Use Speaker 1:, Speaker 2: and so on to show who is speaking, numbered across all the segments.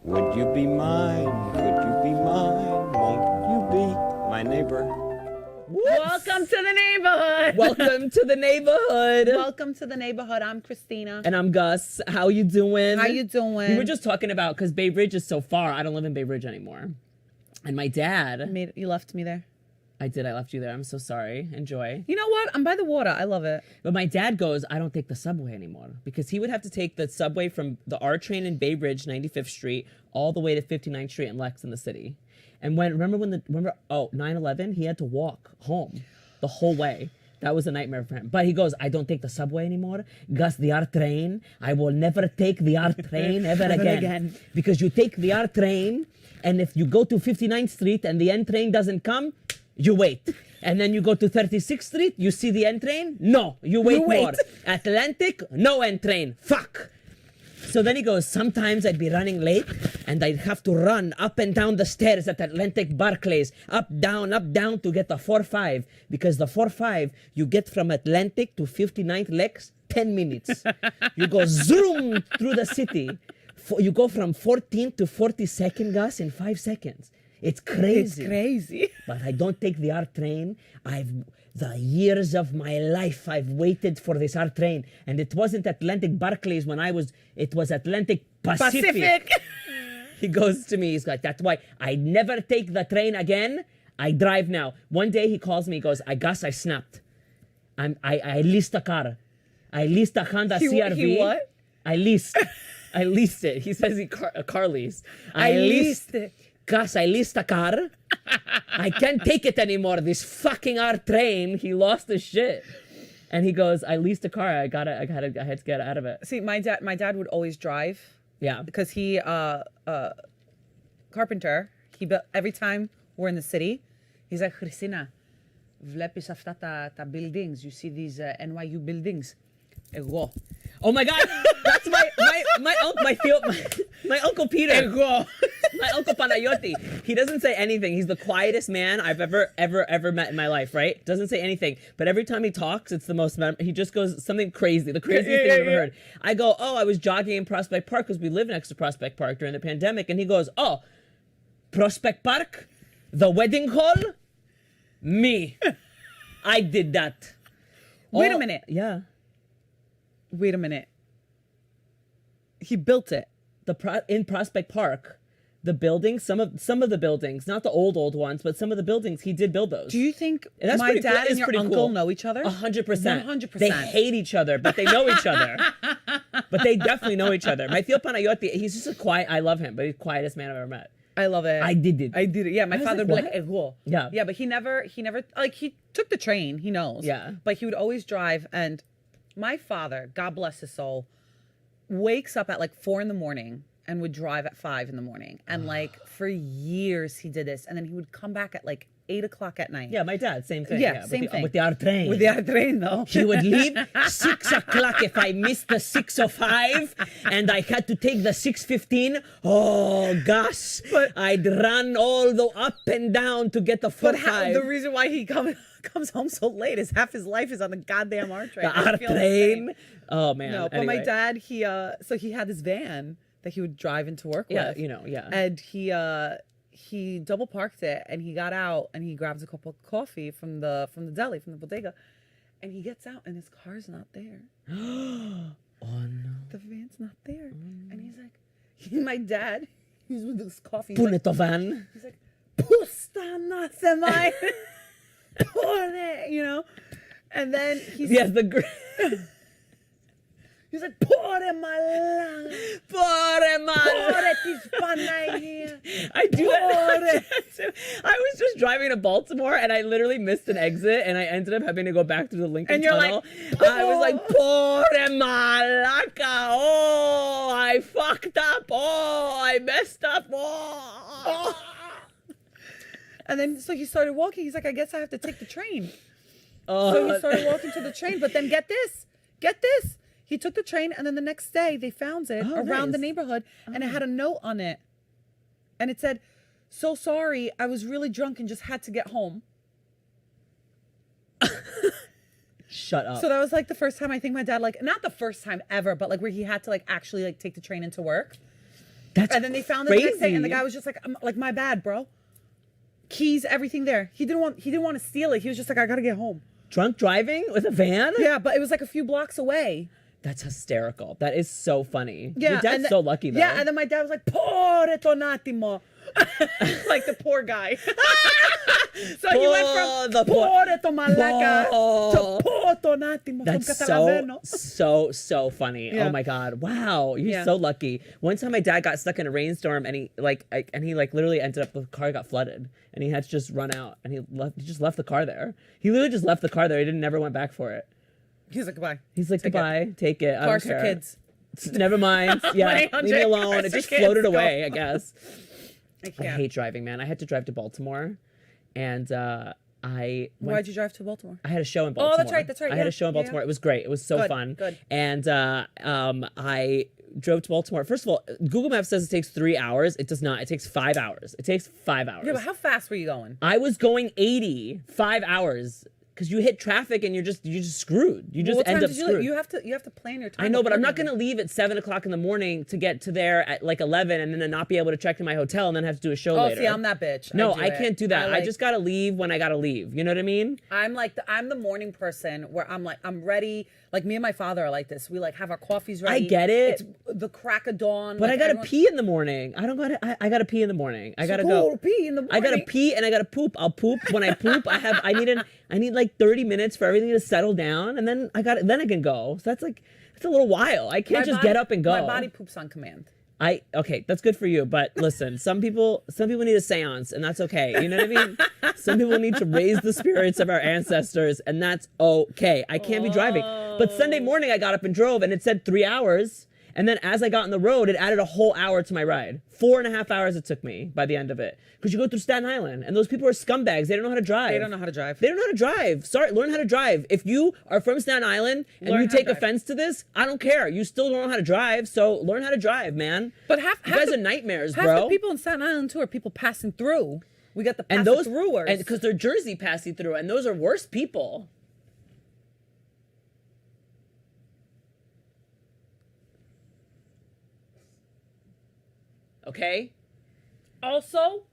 Speaker 1: Would you be mine? Could you be mine? Won't you be my neighbor?
Speaker 2: Welcome to the neighborhood.
Speaker 3: Welcome to the neighborhood.
Speaker 2: Welcome to the neighborhood. I'm Christina.
Speaker 3: And I'm Gus. How you doing?
Speaker 2: How you doing?
Speaker 3: We were just talking about, because Bay Ridge is so far. I don't live in Bay Ridge anymore. And my dad...
Speaker 2: You left me there.
Speaker 3: I did. I left you there. I'm so sorry. Enjoy.
Speaker 2: You know what? I'm by the water. I love it.
Speaker 3: But my dad goes, I don't take the subway anymore. Because he would have to take the subway from the R train in Bay Ridge, 95th Street, all the way to 59th Street in Lex in the city. And remember 9/11, he had to walk home the whole way. That was a nightmare for him. But he goes, I don't take the subway anymore. Gus, the R train. I will never take the R train ever again. Because you take the R train, and if you go to 59th Street and the N train doesn't come, you wait. And then you go to 36th Street, you see the N train? No, you wait more. Atlantic, no N train. Fuck. So then he goes, sometimes I'd be running late and I'd have to run up and down the stairs at Atlantic Barclays, up, down, to get the 4-5. Because the 4-5, you get from Atlantic to 59th Lex, 10 minutes. You go zoom through the city. You go from 14th to 42nd, Gus, in 5 seconds. It's crazy.
Speaker 2: It's crazy.
Speaker 3: But I don't take the R train. The years of my life, I've waited for this R train. And it wasn't Atlantic Barclays it was Atlantic Pacific. He goes to me, he's like, that's why I never take the train again. I drive now. One day he calls me, he goes, I snapped. I leased a car. I leased a Honda CRV.
Speaker 2: He what?
Speaker 3: I leased it. He says a car lease.
Speaker 2: I leased it.
Speaker 3: Gus, I leased a car. I can't take it anymore. This fucking R train. He lost his shit. And he goes, I leased a car. I had to get out of it.
Speaker 2: See, my dad would always drive.
Speaker 3: Yeah.
Speaker 2: Because he, carpenter, he built, every time we're in the city, he's like, Christina, vlepis αυτά τα buildings. You see these NYU buildings? Ego.
Speaker 3: Oh my God, that's my uncle Peter.
Speaker 2: Ego.
Speaker 3: My uncle Panayoti. He doesn't say anything. He's the quietest man I've ever met in my life, right? Doesn't say anything. But every time he talks, it's the most, he just goes something crazy, the craziest thing I've ever heard. I go, oh, I was jogging in Prospect Park because we live next to Prospect Park during the pandemic. And he goes, oh, Prospect Park? The wedding hall? Me. I did that.
Speaker 2: Wait a minute.
Speaker 3: Yeah.
Speaker 2: Wait a minute. He built it.
Speaker 3: In Prospect Park, the buildings, some of the buildings, not the old ones, but some of the buildings, he did build those.
Speaker 2: Do you think my dad and your uncle know each other?
Speaker 3: 100%.
Speaker 2: 100%.
Speaker 3: They hate each other, but they know each other. But they definitely know each other. My Theo Panayoti, he's just a quiet, I love him, but he's the quietest man I've ever met.
Speaker 2: I love it.
Speaker 3: I did it.
Speaker 2: Yeah, my father would be like, Ego.
Speaker 3: Yeah.
Speaker 2: Yeah, but he never, like, he took the train, he knows.
Speaker 3: Yeah.
Speaker 2: But he would always drive, and my father, God bless his soul, wakes up at like 4 a.m. and would drive at 5 a.m. And like for years he did this. And then he would come back at like 8 o'clock at night.
Speaker 3: Yeah, my dad, same thing.
Speaker 2: Yeah, same thing.
Speaker 3: With the R train.
Speaker 2: With the R train, though.
Speaker 3: He would leave 6 o'clock if I missed the 6:05 and I had to take the 6:15. Oh, Gus. I'd run all the up and down to get the 4:05.
Speaker 2: The reason why he comes home so late is half his life is on the goddamn R train.
Speaker 3: The R train. Oh, man.
Speaker 2: No, but my dad, he had this van that he would drive into work with.
Speaker 3: Yeah.
Speaker 2: And he double parked it, and he got out and he grabs a cup of coffee from the deli, from the bodega, and he gets out and his car's not there.
Speaker 3: Oh no.
Speaker 2: The van's not there. And he's like, my dad, he's with this coffee.
Speaker 3: Punetovan.
Speaker 2: He's like, pusta na se mai. You know? And then he's he's like, Pore malang.
Speaker 3: I do that. I was just driving to Baltimore and I literally missed an exit and I ended up having to go back to the Lincoln Tunnel. I was like, Pore malaca. Oh, I fucked up. Oh, I messed up. Oh.
Speaker 2: And then, so he started walking. He's like, I guess I have to take the train. So he started walking to the train. But then get this. He took the train, and then the next day they found it around the neighborhood, and it had a note on it. And it said, so sorry, I was really drunk and just had to get home.
Speaker 3: Shut up.
Speaker 2: So that was like the first time I think my dad, like, not the first time ever, but like where he had to like actually like take the train into work.
Speaker 3: That's
Speaker 2: and then they found it the next day, and the
Speaker 3: crazy.
Speaker 2: guy was just like, my bad, bro. Keys, everything there. He didn't want to steal it. He was just like, I gotta get home.
Speaker 3: Drunk driving with a van?
Speaker 2: Yeah, but it was like a few blocks away.
Speaker 3: That's hysterical. That is so funny.
Speaker 2: Yeah,
Speaker 3: Your dad's so lucky, though.
Speaker 2: Yeah, and then my dad was like, "Porre un attimo," like the poor guy. So he went from "Porre to malaca" to "Porre un attimo."
Speaker 3: That's so funny.
Speaker 2: Yeah.
Speaker 3: Oh my God. Wow. You're so lucky. One time my dad got stuck in a rainstorm and he literally ended up, the car got flooded and he had to just run out and he just left the car there. He literally just left the car there. He never went back for it.
Speaker 2: He's like, goodbye.
Speaker 3: He's like, goodbye. Take it. I
Speaker 2: Cars
Speaker 3: don't care.
Speaker 2: for kids.
Speaker 3: Never mind. Yeah. Leave me alone. It just floated away, I guess. I hate driving, man. I had to drive to Baltimore and
Speaker 2: Why'd you drive to Baltimore?
Speaker 3: I had a show in Baltimore.
Speaker 2: Oh, that's right.
Speaker 3: I had a show in Baltimore. It was great. It was so fun.
Speaker 2: Good.
Speaker 3: And I drove to Baltimore. First of all, Google Maps says it takes 3 hours. It does not. It takes 5 hours. It takes 5 hours.
Speaker 2: Yeah, but how fast were you going?
Speaker 3: I was going 80, 5 hours. Because you hit traffic and you're just screwed. You just end up screwed.
Speaker 2: You have to plan your time.
Speaker 3: I know, but I'm not going to leave at 7 o'clock in the morning to get to there at like 11 and then not be able to check in my hotel and then have to do a show later.
Speaker 2: Oh, see, I'm that bitch.
Speaker 3: No, I can't do that. I just got to leave when I got to leave. You know what I mean?
Speaker 2: I'm the morning person where I'm ready. Like me and my father are like this. We like have our coffees ready.
Speaker 3: I get it.
Speaker 2: It's the crack of dawn.
Speaker 3: But I gotta pee in the morning. I gotta pee in the morning. I gotta go
Speaker 2: pee in the morning.
Speaker 3: I gotta pee and I gotta poop. I'll poop. When I poop, I need like 30 minutes for everything to settle down, and then I can go. So that's a little while. I can't just get up and go.
Speaker 2: My body poops on command.
Speaker 3: Okay, that's good for you, but listen, some people need a seance, and that's okay. You know what I mean? Some people need to raise the spirits of our ancestors, and that's okay. I can't be driving. But Sunday morning, I got up and drove, and it said 3 hours. And then as I got on the road, it added a whole hour to my ride. 4.5 hours it took me by the end of it. Because you go through Staten Island, and those people are scumbags. They don't know how to drive.
Speaker 2: They don't know how to drive.
Speaker 3: They don't know how to drive. Sorry, learn how to drive. If you are from Staten Island and you take offense to this, I don't care. You still don't know how to drive, so learn how to drive, man.
Speaker 2: But
Speaker 3: you guys are nightmares, bro.
Speaker 2: Half the people in Staten Island, too, are people passing through. We got the passing-throughers.
Speaker 3: And because they're Jersey passing through, and those are worse people. Okay?
Speaker 2: Also,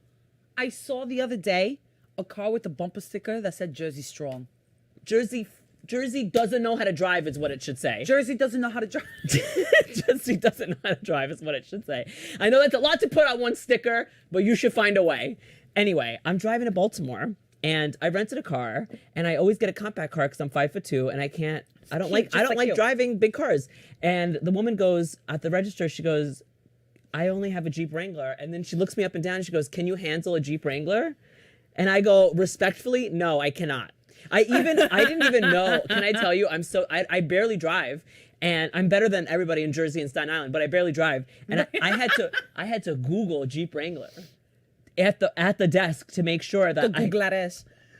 Speaker 2: I saw the other day a car with a bumper sticker that said Jersey Strong.
Speaker 3: Jersey doesn't know how to drive is what it should say.
Speaker 2: Jersey doesn't know how to drive.
Speaker 3: Jersey doesn't know how to drive is what it should say. I know that's a lot to put on one sticker, but you should find a way. Anyway, I'm driving to Baltimore and I rented a car and I always get a compact car because I'm 5'2" and I don't like driving big cars. And the woman goes at the register, she goes, I only have a Jeep Wrangler. And then she looks me up and down and she goes, can you handle a Jeep Wrangler? And I go, respectfully, no, I cannot. I didn't even know. Can I tell you, I barely drive. And I'm better than everybody in Jersey and Staten Island, but I barely drive. And I had to Google Jeep Wrangler at the desk to make sure that I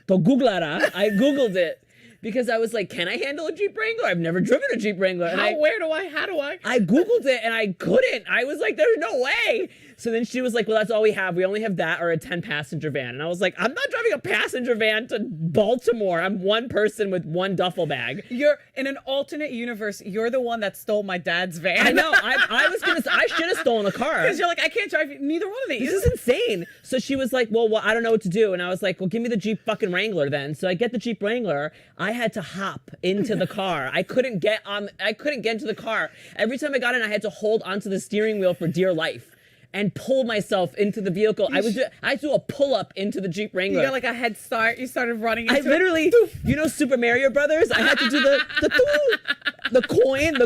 Speaker 3: Googled it. Because I was like, can I handle a Jeep Wrangler? I've never driven a Jeep Wrangler.
Speaker 2: How do I?
Speaker 3: I Googled it and I couldn't. I was like, there's no way. So then she was like, well, that's all we have. We only have that or a 10-passenger van. And I was like, I'm not driving a passenger van to Baltimore. I'm one person with one duffel bag.
Speaker 2: You're in an alternate universe. You're the one that stole my dad's van.
Speaker 3: I know. I should have stolen a car.
Speaker 2: Because you're like, I can't drive neither one of these.
Speaker 3: This is insane. So she was like, well, I don't know what to do. And I was like, well, give me the Jeep fucking Wrangler then. So I get the Jeep Wrangler. I had to hop into the car. I couldn't get into the car. Every time I got in, I had to hold onto the steering wheel for dear life and pull myself into the vehicle. I had to do a pull-up into the Jeep Wrangler.
Speaker 2: You got like a head start. You started running into
Speaker 3: you know Super Mario Brothers? I had to do the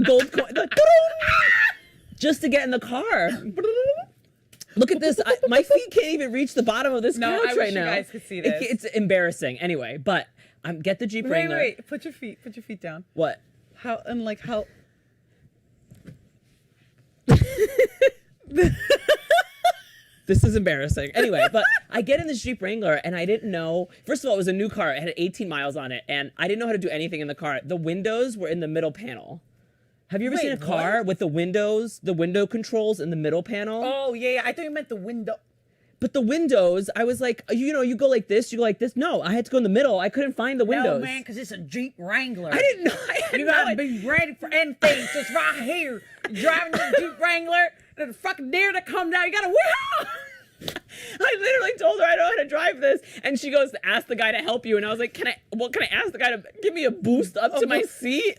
Speaker 3: gold coin, just to get in the car. Look at this. My feet can't even reach the bottom of this couch right now.
Speaker 2: You guys could see this.
Speaker 3: It's embarrassing. Anyway, but get the Jeep Wrangler.
Speaker 2: Wait. Put your feet down.
Speaker 3: What?
Speaker 2: How?
Speaker 3: This is embarrassing. Anyway, but I get in this Jeep Wrangler and I didn't know. First of all, it was a new car. It had 18 miles on it and I didn't know how to do anything in the car. The windows were in the middle panel. Have you ever seen a car with the window controls in the middle panel?
Speaker 2: Oh, yeah. I thought you meant the window.
Speaker 3: But the windows, I was like, you go like this, you go like this. No, I had to go in the middle. I couldn't find the windows.
Speaker 2: No, man, because it's a Jeep Wrangler.
Speaker 3: I didn't know.
Speaker 2: You got to be ready for anything. Just right here. Driving the Jeep Wrangler. the fucking deer to come down. You gotta wheel.
Speaker 3: I literally told her I don't know how to drive this, and she goes, ask the guy to help you. And I was like, can I ask the guy to give me a boost up to my seat?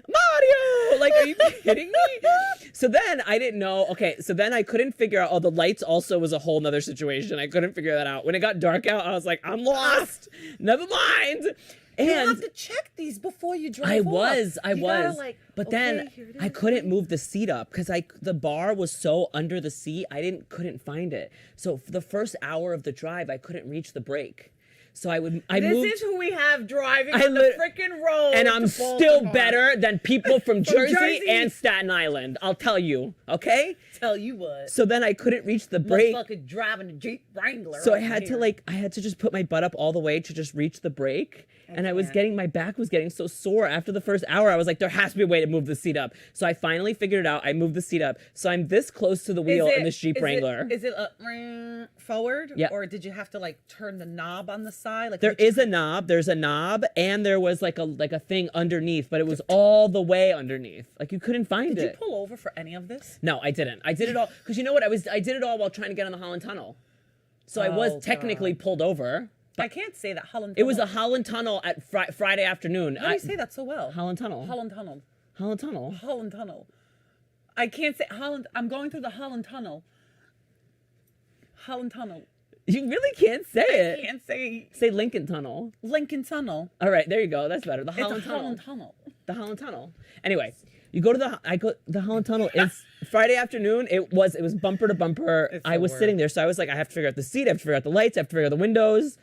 Speaker 3: Mario, like, are you kidding me? So then I didn't know. Okay, so then I couldn't figure out. Oh, the lights also was a whole nother situation. I couldn't figure that out. When it got dark out, I was like, I'm lost. Never mind. And
Speaker 2: You have to check these before you drive.
Speaker 3: I was. But
Speaker 2: okay,
Speaker 3: then
Speaker 2: here it
Speaker 3: I
Speaker 2: is.
Speaker 3: couldn't move the seat up because the bar was so under the seat. I couldn't find it. So for the first hour of the drive, I couldn't reach the brake. So I moved.
Speaker 2: This is who we have driving on the freaking road.
Speaker 3: And I'm
Speaker 2: to
Speaker 3: still
Speaker 2: Baltimore.
Speaker 3: better than people from Jersey
Speaker 2: Jersey.
Speaker 3: and Staten Island. I'll tell you, okay?
Speaker 2: Tell you what.
Speaker 3: So then I couldn't reach the brake.
Speaker 2: Fucking driving a Jeep Wrangler.
Speaker 3: So I had to just put my butt up all the way to just reach the brake. And my back was getting so sore after the first hour. I was like, there has to be a way to move the seat up. So I finally figured it out. I moved the seat up. So I'm this close to the wheel in this Jeep Wrangler.
Speaker 2: Is it forward?
Speaker 3: Yeah.
Speaker 2: Or did you have to like turn the knob on the side? Like
Speaker 3: There is a knob. There's a knob, and there was like a thing underneath, but it was all the way underneath. Like you couldn't find
Speaker 2: Did
Speaker 3: it.
Speaker 2: you pull over for any of this?
Speaker 3: No, I didn't. I did it all because you know what? I did it all while trying to get on the Holland Tunnel. So I was technically pulled over.
Speaker 2: I can't say that Holland.
Speaker 3: It was a Holland Tunnel at Friday afternoon.
Speaker 2: How do you say that so well?
Speaker 3: Holland Tunnel.
Speaker 2: Holland Tunnel.
Speaker 3: Holland Tunnel.
Speaker 2: Holland Tunnel. I can't say Holland. I'm going through the Holland Tunnel. Holland Tunnel.
Speaker 3: You really can't say it.
Speaker 2: I can't say
Speaker 3: Say Lincoln Tunnel.
Speaker 2: Lincoln Tunnel.
Speaker 3: All right, there you go. That's better. The Holland
Speaker 2: It's a
Speaker 3: Tunnel.
Speaker 2: Holland Tunnel.
Speaker 3: The Holland Tunnel. Anyway, you go to the Holland Tunnel. It's Friday afternoon. It was bumper to bumper.
Speaker 2: It's
Speaker 3: I
Speaker 2: the
Speaker 3: was
Speaker 2: worst.
Speaker 3: sitting there, so I was like, I have to figure out the seat. I have to figure out the lights. I have to figure out the windows.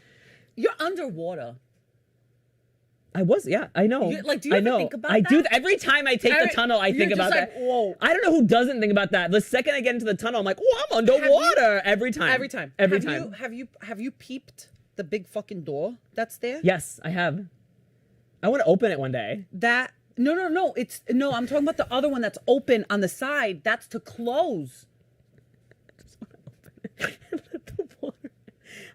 Speaker 2: You're underwater.
Speaker 3: I was, yeah, I know.
Speaker 2: Do you ever think about
Speaker 3: I do.
Speaker 2: that?
Speaker 3: Every time I take the tunnel, I think
Speaker 2: you're
Speaker 3: about
Speaker 2: just
Speaker 3: that.
Speaker 2: like, whoa.
Speaker 3: I don't know who doesn't think about that. The second I get into the tunnel, I'm like, oh, I'm underwater. Every time.
Speaker 2: Every time.
Speaker 3: Every time.
Speaker 2: Have you peeped the big fucking door that's there?
Speaker 3: Yes, I have. I want to open it one day.
Speaker 2: No. I'm talking about the other one that's open on the side. That's to close.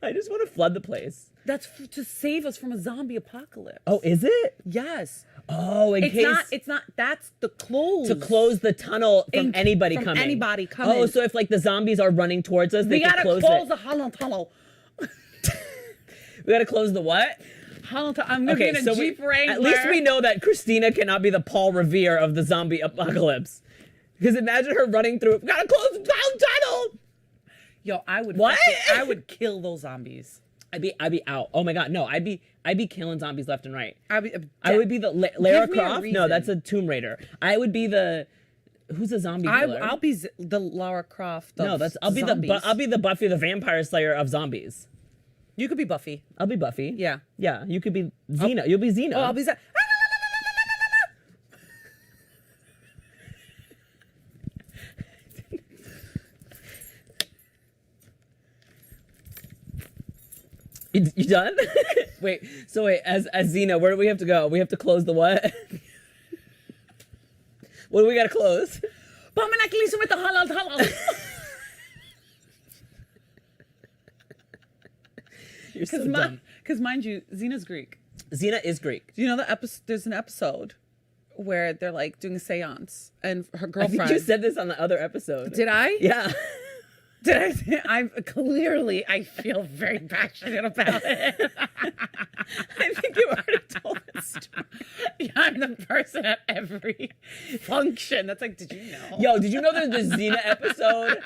Speaker 3: I just want to flood the place.
Speaker 2: That's to save us from a zombie apocalypse.
Speaker 3: Oh, is it?
Speaker 2: Yes.
Speaker 3: Oh, in case.
Speaker 2: It's not. That's the close.
Speaker 3: To close the tunnel from anybody
Speaker 2: from
Speaker 3: coming.
Speaker 2: anybody coming.
Speaker 3: Oh, so if like the zombies are running towards us, they
Speaker 2: we
Speaker 3: can
Speaker 2: gotta
Speaker 3: close
Speaker 2: close
Speaker 3: it.
Speaker 2: the Holland Tunnel.
Speaker 3: We gotta close the what?
Speaker 2: Holland Tunnel. I'm gonna be in a Jeep Wrangler.
Speaker 3: At least we know that Christina cannot be the Paul Revere of the zombie apocalypse. Because imagine her running through. We gotta close the tunnel.
Speaker 2: Yo, I would.
Speaker 3: What?
Speaker 2: I would kill those zombies.
Speaker 3: I'd be out. Oh my god, no! I'd be killing zombies left and right.
Speaker 2: I
Speaker 3: would be the Lara
Speaker 2: Give me a
Speaker 3: Croft. No,
Speaker 2: reason.
Speaker 3: that's a Tomb Raider. I would be the who's a zombie killer?
Speaker 2: I'll be the Lara Croft. Of
Speaker 3: I'll be
Speaker 2: zombies.
Speaker 3: the Buffy the Vampire Slayer of zombies.
Speaker 2: You could be Buffy.
Speaker 3: I'll be Buffy.
Speaker 2: Yeah.
Speaker 3: Yeah, you could be Xena. You'll be Xena.
Speaker 2: Oh, I'll be.
Speaker 3: You done? Wait. So wait, as Xena, where do we have to go? We have to close the what? What do we gotta close?
Speaker 2: Pamenakilisan with the Holland.
Speaker 3: You're so dumb.
Speaker 2: Because mind you, Xena's Greek.
Speaker 3: Xena is Greek.
Speaker 2: Do you know the episode? There's an episode where they're like doing a seance, and her
Speaker 3: I
Speaker 2: girlfriend.
Speaker 3: think you said this on the other episode.
Speaker 2: Did I?
Speaker 3: Yeah.
Speaker 2: Did I? I'm clearly. I feel very passionate about it.
Speaker 3: I think you already told this story.
Speaker 2: Yeah, I'm the person at every function. That's like, did you know?
Speaker 3: Yo, did you know there's the Xena episode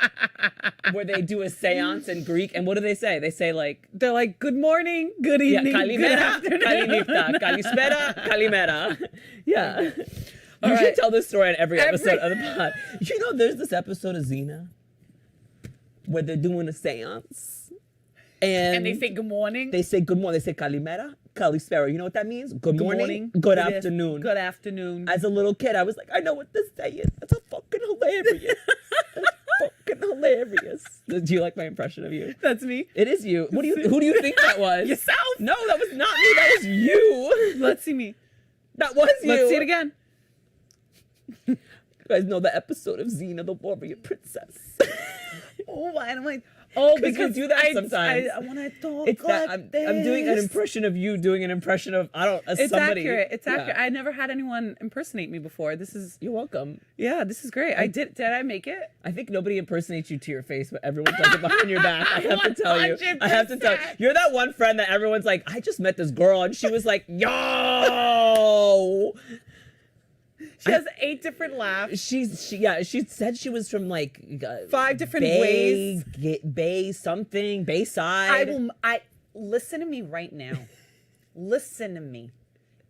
Speaker 3: where they do a seance in Greek? And what do they say? They say like...
Speaker 2: They're like, good morning, good
Speaker 3: Yeah,
Speaker 2: evening, good
Speaker 3: kalimera,
Speaker 2: afternoon.
Speaker 3: kalimifta, kalispera, kalimera. Yeah. You
Speaker 2: All
Speaker 3: should
Speaker 2: right.
Speaker 3: tell this story on every episode of the pod. You know there's this episode of Xena where they're doing a seance.
Speaker 2: And they say good morning.
Speaker 3: They say good morning. They say kalimera, kalispera. You know what that means? Good morning, good
Speaker 2: Good
Speaker 3: afternoon.
Speaker 2: Good afternoon.
Speaker 3: As a little kid, I was like, I know what this day is. That's a fucking hilarious. That's fucking hilarious. Do you like my impression of you?
Speaker 2: That's me.
Speaker 3: It is you. Who do you think that was?
Speaker 2: Yourself.
Speaker 3: No, that was not me. That was you.
Speaker 2: Let's see me.
Speaker 3: That was you.
Speaker 2: Let's see it again.
Speaker 3: You guys know the episode of Xena, the Warrior Princess.
Speaker 2: Oh, and I'm like, Oh,
Speaker 3: 'Cause you do that sometimes.
Speaker 2: I want to talk
Speaker 3: It's
Speaker 2: like
Speaker 3: that I'm
Speaker 2: this.
Speaker 3: doing an impression of you doing an impression of
Speaker 2: It's
Speaker 3: somebody.
Speaker 2: accurate. It's
Speaker 3: Yeah.
Speaker 2: accurate. I never had anyone impersonate me before. This is
Speaker 3: You're welcome.
Speaker 2: this is great. I did. Did I make it?
Speaker 3: I think nobody impersonates you to your face, but everyone does it behind your back. I have to tell you.
Speaker 2: 100%.
Speaker 3: You're that one friend that everyone's like, I just met this girl and she was like, yo.
Speaker 2: She has 8 different laughs.
Speaker 3: She said she was from like
Speaker 2: 5 different ways.
Speaker 3: Bayside.
Speaker 2: I listen to me right now. Listen to me.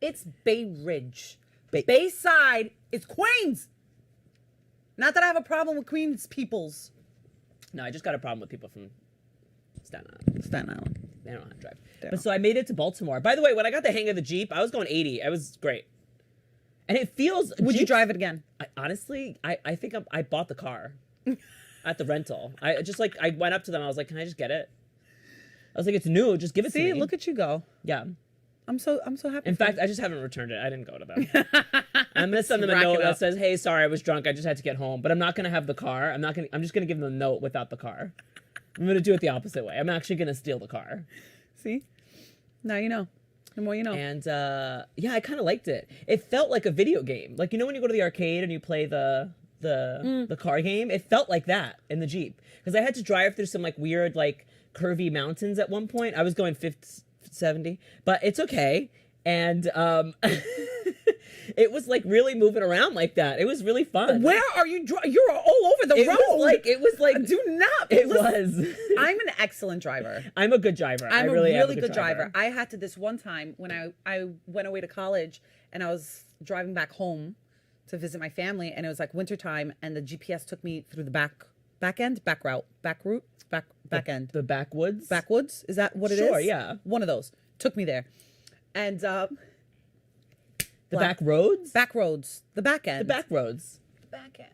Speaker 2: It's Bay Ridge. Bayside is Queens. Not that I have a problem with Queens peoples.
Speaker 3: No, I just got a problem with people from Staten Island. They don't know how to drive. But so I made it to Baltimore. By the way, when I got the hang of the Jeep, I was going 80. I was great. And it feels...
Speaker 2: Would you drive it again?
Speaker 3: Honestly, I think I bought the car at the rental. I went up to them. I was like, can I just get it? I was like, it's new. Just give it to me.
Speaker 2: See, look at you go.
Speaker 3: Yeah.
Speaker 2: I'm so happy.
Speaker 3: In fact, I just haven't returned it. I didn't go to them. I'm gonna send them a note that says, "Hey, sorry, I was drunk. I just had to get home." But I'm not gonna have the car. I'm just gonna give them a note without the car. I'm gonna do it the opposite way. I'm actually gonna steal the car.
Speaker 2: See, now you know. The more you know.
Speaker 3: And I kind of liked it. It felt like a video game. Like, you know when you go to the arcade and you play the car game? It felt like that in the Jeep. Because I had to drive through some like weird like curvy mountains at one point. I was going 50, 70, but it's okay. And it was like really moving around like that. It was really fun.
Speaker 2: Where are you? You're all over the road.
Speaker 3: It was like.
Speaker 2: Do not.
Speaker 3: It
Speaker 2: listen,
Speaker 3: was.
Speaker 2: I'm an excellent driver.
Speaker 3: I'm a good driver.
Speaker 2: I'm
Speaker 3: a really
Speaker 2: good driver. I had to this one time when I went away to college and I was driving back home to visit my family, and it was like wintertime, and the GPS took me through the back end.
Speaker 3: The backwoods.
Speaker 2: Backwoods, is that what it is?
Speaker 3: Sure, yeah.
Speaker 2: One of those took me there, and
Speaker 3: the back roads.
Speaker 2: Back roads. The back end.
Speaker 3: The back roads.
Speaker 2: The back end.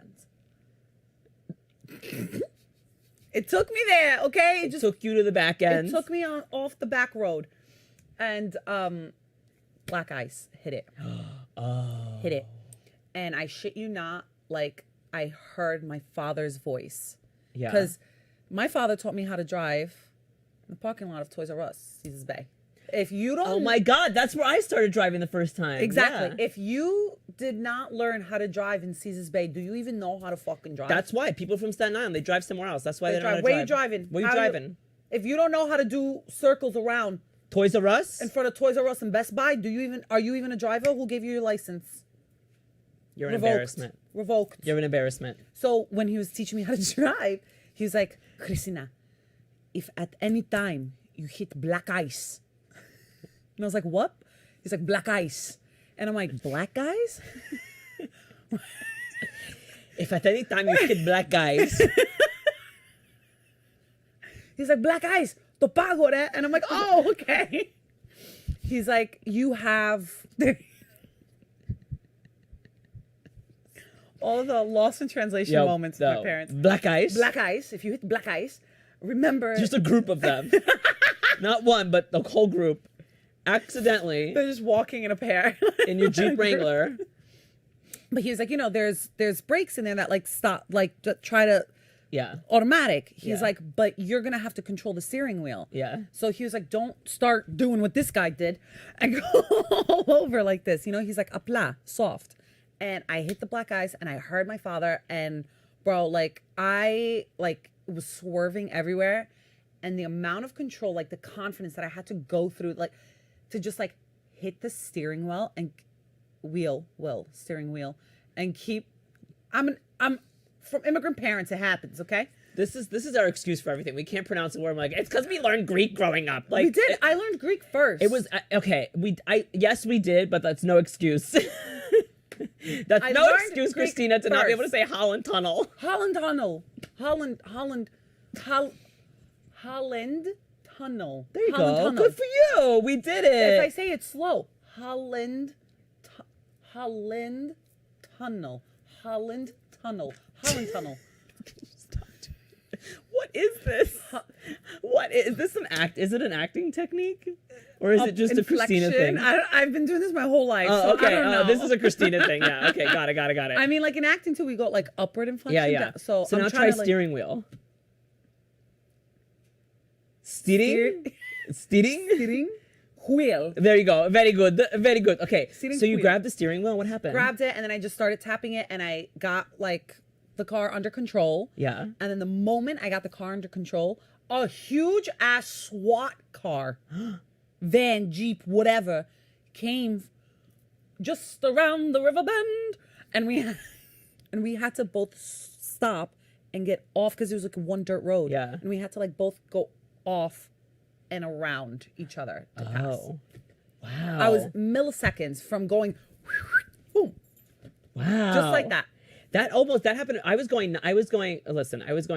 Speaker 2: It took me there, okay?
Speaker 3: It took you to the back end.
Speaker 2: It took me off the back road, and black ice hit it. Hit it, and I shit you not, like I heard my father's voice.
Speaker 3: Yeah.
Speaker 2: Because my father taught me how to drive in the parking lot of Toys R Us, Caesars Bay. If you don't...
Speaker 3: Oh my God, that's where I started driving the first time.
Speaker 2: Exactly.
Speaker 3: Yeah.
Speaker 2: If you did not learn how to drive in Caesars Bay, do you even know how to fucking drive?
Speaker 3: That's why. People from Staten Island, they drive somewhere else. That's why they don't know how to
Speaker 2: Where
Speaker 3: drive.
Speaker 2: you driving?
Speaker 3: Where you driving?
Speaker 2: If you don't know how to do circles around
Speaker 3: Toys R Us?
Speaker 2: in front of Toys R Us and Best Buy, are you even a driver? Who gave you your license?
Speaker 3: You're an embarrassment.
Speaker 2: Revoked.
Speaker 3: You're an embarrassment.
Speaker 2: So when he was teaching me how to drive, he was like, Christina, if at any time you hit black ice. And I was like, what? He's like, black ice. And I'm like, black guys?
Speaker 3: If at any time you hit black guys.
Speaker 2: He's like, black ice, to pago that. And I'm like, oh, okay. He's like, you have... all the lost in translation moments of my parents.
Speaker 3: Black ice?
Speaker 2: Black ice. If you hit black ice, remember...
Speaker 3: Just a group of them. Not one, but the whole group. Accidentally.
Speaker 2: They're just walking in a pair.
Speaker 3: In your Jeep Wrangler.
Speaker 2: But he was like, there's brakes in there that like stop, like to try to...
Speaker 3: Yeah.
Speaker 2: Automatic. He's
Speaker 3: Yeah.
Speaker 2: like, but you're going to have to control the steering wheel.
Speaker 3: Yeah.
Speaker 2: So he was like, don't start doing what this guy did and go all over like this. He's like, apla, soft. And I hit the black ice and I heard my father, and bro, like I was swerving everywhere, and the amount of control, like the confidence that I had to go through, like to just like hit the steering wheel and steering wheel and keep, I'm from immigrant parents. It happens. Okay.
Speaker 3: This is our excuse for everything. We can't pronounce a word. I'm like, it's because we learned Greek growing up. Like
Speaker 2: we did. I learned Greek first.
Speaker 3: It was okay. Yes, we did, but that's no excuse. That's no excuse,
Speaker 2: Greek
Speaker 3: Christina, to not be able to
Speaker 2: first.
Speaker 3: say Holland Tunnel.
Speaker 2: Holland Tunnel. Holland Tunnel.
Speaker 3: There you
Speaker 2: Holland
Speaker 3: go.
Speaker 2: Tunnel.
Speaker 3: Good for you. We did it.
Speaker 2: If I say it slow, Holland Tunnel. Holland Tunnel.
Speaker 3: What is this? What is this? Is it an acting technique, or is it just a Christina thing?
Speaker 2: I've been doing this my whole life.
Speaker 3: Oh,
Speaker 2: so
Speaker 3: okay.
Speaker 2: I don't know.
Speaker 3: This is a Christina thing. Yeah. Okay. Got it.
Speaker 2: I mean, like in acting too, we go like upward inflection.
Speaker 3: Yeah.
Speaker 2: So
Speaker 3: now
Speaker 2: I'm
Speaker 3: try
Speaker 2: trying to,
Speaker 3: steering wheel. Steering? Steering?
Speaker 2: Steering wheel.
Speaker 3: There you go. Very good. Very good. Okay.
Speaker 2: Steering
Speaker 3: So you
Speaker 2: wheel.
Speaker 3: grabbed the steering wheel. What happened?
Speaker 2: Grabbed it, and then I just started tapping it, and I got like the car under control.
Speaker 3: Yeah.
Speaker 2: And then the moment I got the car under control, a huge ass SWAT car, van, Jeep, whatever, came just around the river bend, and we had to both stop and get off because it was like one dirt road.
Speaker 3: Yeah.
Speaker 2: And we had to like both go off and around each other to pass.
Speaker 3: Oh. Wow.
Speaker 2: I was milliseconds from going, boom,
Speaker 3: wow.
Speaker 2: just like that.
Speaker 3: That happened. I was going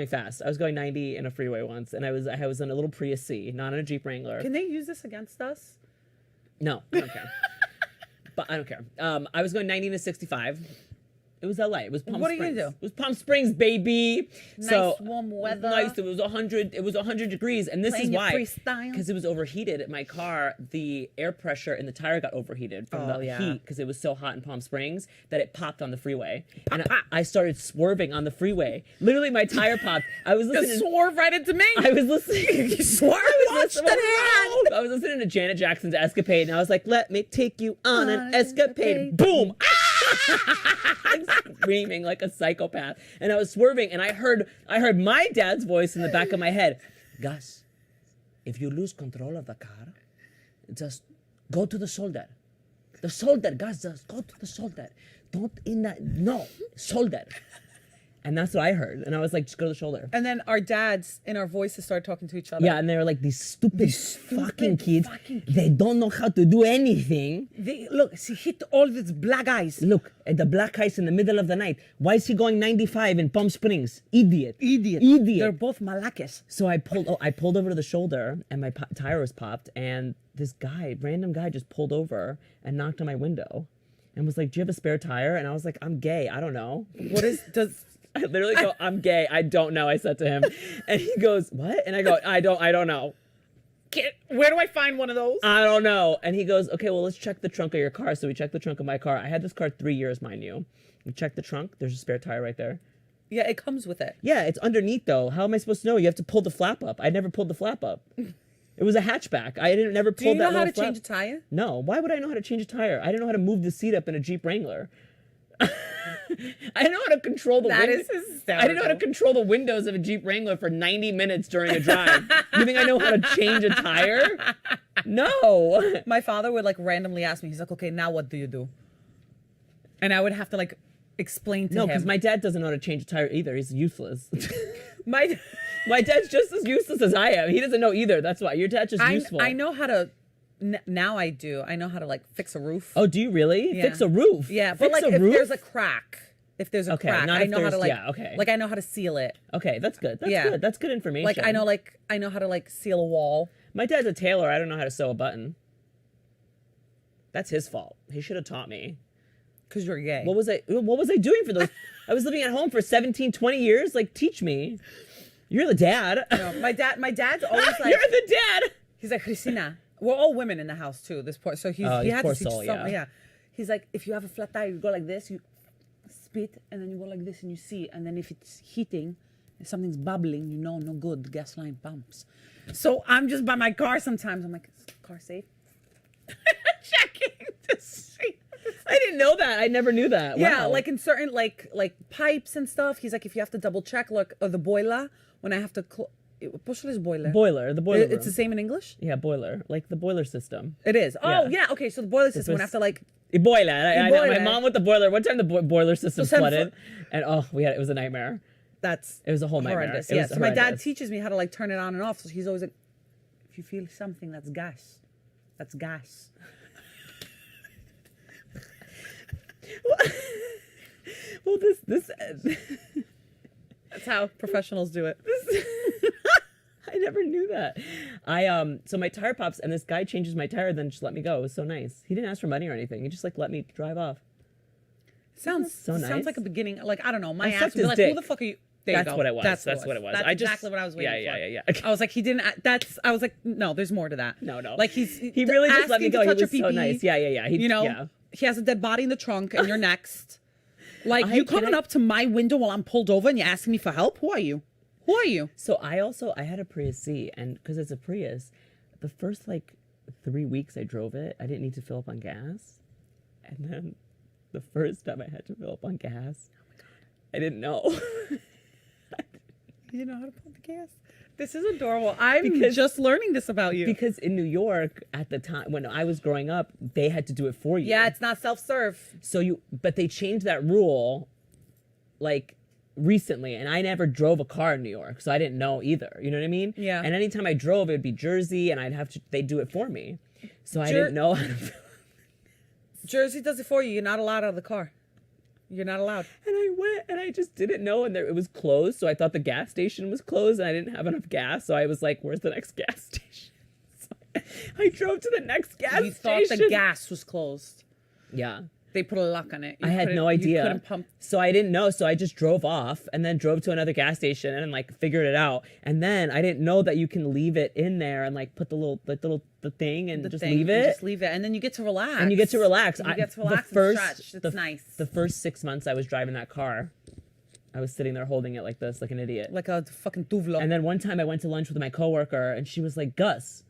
Speaker 3: fast. I was going 90 in a freeway once, and I was in a little Prius C, not in a Jeep Wrangler.
Speaker 2: Can they use this against us?
Speaker 3: No, I don't care. But I don't care. I was going 90 to 65. It was LA. It was Palm Springs.
Speaker 2: What are you gonna do?
Speaker 3: It was Palm Springs, baby.
Speaker 2: Nice warm weather.
Speaker 3: Nice. It was 100. It was 100 degrees, and this
Speaker 2: Playing
Speaker 3: is
Speaker 2: your
Speaker 3: why.
Speaker 2: freestyle.
Speaker 3: Because it was overheated. My car, the air pressure in the tire got overheated from the heat because it was so hot in Palm Springs that it popped on the freeway. And I started swerving on the freeway. Literally, my tire popped. I was listening.
Speaker 2: Just swerve right into me.
Speaker 3: I was listening.
Speaker 2: You swerve. Watch the hand.
Speaker 3: I was listening to Janet Jackson's Escapade, and I was like, "Let me take you on an escapade." Boom! Like screaming like a psychopath, and I was swerving, and I heard my dad's voice in the back of my head. Gus, if you lose control of the car, just go to the shoulder. The shoulder, Gus, just go to the shoulder. Don't in that. No, shoulder. And that's what I heard. And I was like, just go to the shoulder.
Speaker 2: And then our dads in our voices started talking to each other.
Speaker 3: Yeah, and they were like, these stupid fucking kids. They don't know how to do anything.
Speaker 2: Look, she hit all these black eyes.
Speaker 3: Look, at the black ice in the middle of the night. Why is he going 95 in Palm Springs? Idiot.
Speaker 2: They're both malakes.
Speaker 3: So I pulled over to the shoulder, and my tire was popped, and this random guy just pulled over and knocked on my window and was like, do you have a spare tire? And I was like, I'm gay. I don't know. I literally go, I'm gay. I don't know. I said to him, and he goes, what? And I go, I don't know.
Speaker 2: Where do I find one of those?
Speaker 3: I don't know. And he goes, okay, well, let's check the trunk of your car. So we checked the trunk of my car. I had this car 3 years, mind you. We checked the trunk. There's a spare tire right there.
Speaker 2: Yeah, it comes with it.
Speaker 3: Yeah, it's underneath though. How am I supposed to know? You have to pull the flap up. I never pulled the flap up. It was a hatchback. I never pulled that.
Speaker 2: Do you know how to
Speaker 3: flap.
Speaker 2: change a tire?
Speaker 3: No. Why would I know how to change a tire? I didn't know how to move the seat up in a Jeep Wrangler. I didn't know how to control the windows. I didn't know how to control the windows of a Jeep Wrangler for 90 minutes during a drive. You think I know how to change a tire? No.
Speaker 2: My father would like randomly ask me, he's like, okay, now what do you do? And I would have to like explain to him.
Speaker 3: No, because my dad doesn't know how to change a tire either. He's useless.
Speaker 2: My
Speaker 3: dad's just as useless as I am. He doesn't know either. That's why. Your dad's just useful.
Speaker 2: I know how to. Now I do. I know how to like fix a roof.
Speaker 3: Oh, do you really?
Speaker 2: Yeah.
Speaker 3: Fix a roof?
Speaker 2: Yeah,
Speaker 3: Fix
Speaker 2: but like
Speaker 3: a
Speaker 2: if
Speaker 3: roof?
Speaker 2: there's a crack, crack,
Speaker 3: not
Speaker 2: I
Speaker 3: if
Speaker 2: know how to
Speaker 3: there's-
Speaker 2: like.
Speaker 3: yeah, okay.
Speaker 2: Like I know how to seal it.
Speaker 3: Okay, that's good. That's
Speaker 2: Yeah.
Speaker 3: good. That's good information.
Speaker 2: Like I know how to like seal a wall.
Speaker 3: My dad's a tailor. I don't know how to sew a button. That's his fault. He should have taught me.
Speaker 2: Because you're gay.
Speaker 3: What was I doing for those? I was living at home for 17, 20 years. Like, teach me. You're the dad.
Speaker 2: No, my dad's always like.
Speaker 3: You're the dad.
Speaker 2: He's like, Christina. We're all women in the house too. This point, so he had
Speaker 3: poor
Speaker 2: to teach
Speaker 3: soul,
Speaker 2: someone.
Speaker 3: yeah.
Speaker 2: Yeah. He's like, if you have a flat tire, you go like this, you spit, and then you go like this, and you see, and then if it's heating, if something's bubbling, you know, no good. The gas line pumps. So I'm just by my car sometimes. I'm like, is the car safe? Checking to see.
Speaker 3: I didn't know that. I never knew that.
Speaker 2: Yeah,
Speaker 3: Wow.
Speaker 2: like in certain like pipes and stuff. He's like, if you have to double check, look, the boiler when I have to. Push this boiler.
Speaker 3: The boiler room.
Speaker 2: It's the same in English?
Speaker 3: Yeah, boiler. Like the boiler system.
Speaker 2: It is. Oh, yeah. Okay, so the boiler system, when I have to like...
Speaker 3: A boiler. I know. My
Speaker 2: boiler.
Speaker 3: mom with the boiler. One time the boiler system
Speaker 2: So
Speaker 3: flooded. And it was a nightmare. It was a whole nightmare.
Speaker 2: Horrendous.
Speaker 3: It
Speaker 2: Yeah,
Speaker 3: was
Speaker 2: so my dad
Speaker 3: horrendous.
Speaker 2: teaches me how to like turn it on and off. So he's always like, if you feel something, that's gas. That's gas.
Speaker 3: Well, this
Speaker 2: That's how professionals do it.
Speaker 3: I never knew that. So my tire pops and this guy changes my tire, then just let me go. It was so nice. He didn't ask for money or anything. He just like let me drive off.
Speaker 2: Sounds
Speaker 3: so nice.
Speaker 2: Sounds like a beginning. Like, I don't know. My
Speaker 3: I
Speaker 2: ass
Speaker 3: sucked
Speaker 2: would be
Speaker 3: his
Speaker 2: like,
Speaker 3: dick.
Speaker 2: who the fuck are you? There you
Speaker 3: That's
Speaker 2: go.
Speaker 3: what it was. That's what it was.
Speaker 2: That's exactly what I was waiting for.
Speaker 3: Yeah.
Speaker 2: I was like, he didn't. I was like, no, there's more to that.
Speaker 3: No.
Speaker 2: Like
Speaker 3: he really just let me
Speaker 2: asking
Speaker 3: go.
Speaker 2: to
Speaker 3: He
Speaker 2: touch
Speaker 3: was
Speaker 2: your
Speaker 3: so
Speaker 2: pee-pee.
Speaker 3: nice. Yeah.
Speaker 2: He has a dead body in the trunk, and you're next. Like,
Speaker 3: Can
Speaker 2: you coming up to my window while I'm pulled over, and you're asking me for help? Who are you? Who are you?
Speaker 3: So I had a Prius C, and because it's a Prius, the first like 3 weeks I drove it, I didn't need to fill up on gas. And then the first time I had to fill up on gas, I didn't know.
Speaker 2: You know how to pump the gas? This is adorable. I'm just learning this about you.
Speaker 3: Because in New York at the time when I was growing up, they had to do it for you.
Speaker 2: Yeah, it's not self-serve.
Speaker 3: But they changed that rule like recently, and I never drove a car in New York, so I didn't know either. You know what I mean?
Speaker 2: Yeah.
Speaker 3: And anytime I drove, it would be Jersey, and they'd do it for me. So I didn't know how to.
Speaker 2: Jersey does it for you. You're not allowed out of the car. You're not allowed.
Speaker 3: And I went, and I just didn't know, and it was closed, so I thought the gas station was closed, and I didn't have enough gas, so I was like, where's the next gas station? So I drove to the next gas station.
Speaker 2: You thought the gas was closed.
Speaker 3: Yeah.
Speaker 2: They put a lock on it.
Speaker 3: I had no idea.
Speaker 2: You couldn't pump.
Speaker 3: So I didn't know. So I just drove off and then drove to another gas station and like figured it out. And then I didn't know that you can leave it in there and like put the thing and just leave it.
Speaker 2: Just leave it. And then you get to relax.
Speaker 3: And you get to relax.
Speaker 2: You get to relax and stretch. It's nice.
Speaker 3: The first 6 months I was driving that car, I was sitting there holding it like this, like an idiot.
Speaker 2: Like a fucking tuvlo.
Speaker 3: And then one time I went to lunch with my coworker and she was like, Gus.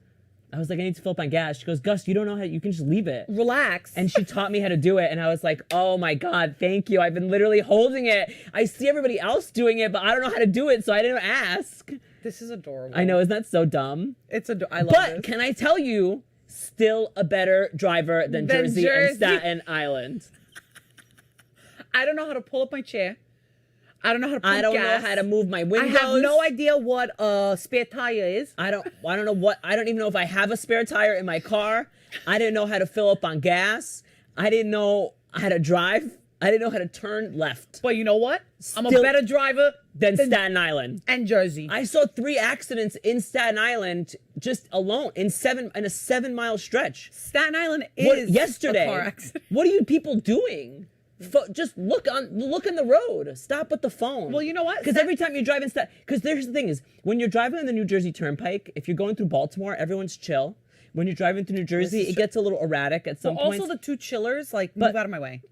Speaker 3: I was like, I need to fill up on gas. She goes, Gus, you don't know how, you can just leave it.
Speaker 2: Relax.
Speaker 3: And she taught me how to do it. And I was like, oh my God, thank you. I've been literally holding it. I see everybody else doing it, but I don't know how to do it. So I didn't ask.
Speaker 2: This is adorable.
Speaker 3: I know, isn't that so dumb?
Speaker 2: I love this.
Speaker 3: But can I tell you, still a better driver than Jersey and Staten Island.
Speaker 2: I don't know how to pull up my chair. I don't know how to pump gas.
Speaker 3: I don't know how to move my windows.
Speaker 2: I have no idea what a spare tire is.
Speaker 3: I don't even know if I have a spare tire in my car. I didn't know how to fill up on gas. I didn't know how to drive. I didn't know how to turn left.
Speaker 2: But you know what? I'm a better driver
Speaker 3: than Staten Island
Speaker 2: and Jersey.
Speaker 3: I saw 3 accidents in Staten Island just alone in a 7-mile stretch.
Speaker 2: Staten Island is
Speaker 3: yesterday.
Speaker 2: A car accident.
Speaker 3: What are you people doing? Just look in the road. Stop with the phone.
Speaker 2: Well, you know what?
Speaker 3: Because every time you drive because there's the thing is, when you're driving on the New Jersey Turnpike, if you're going through Baltimore, everyone's chill. When you're driving through New Jersey, it gets a little erratic at some point.
Speaker 2: Also, the 2 chillers, like, move out of my way.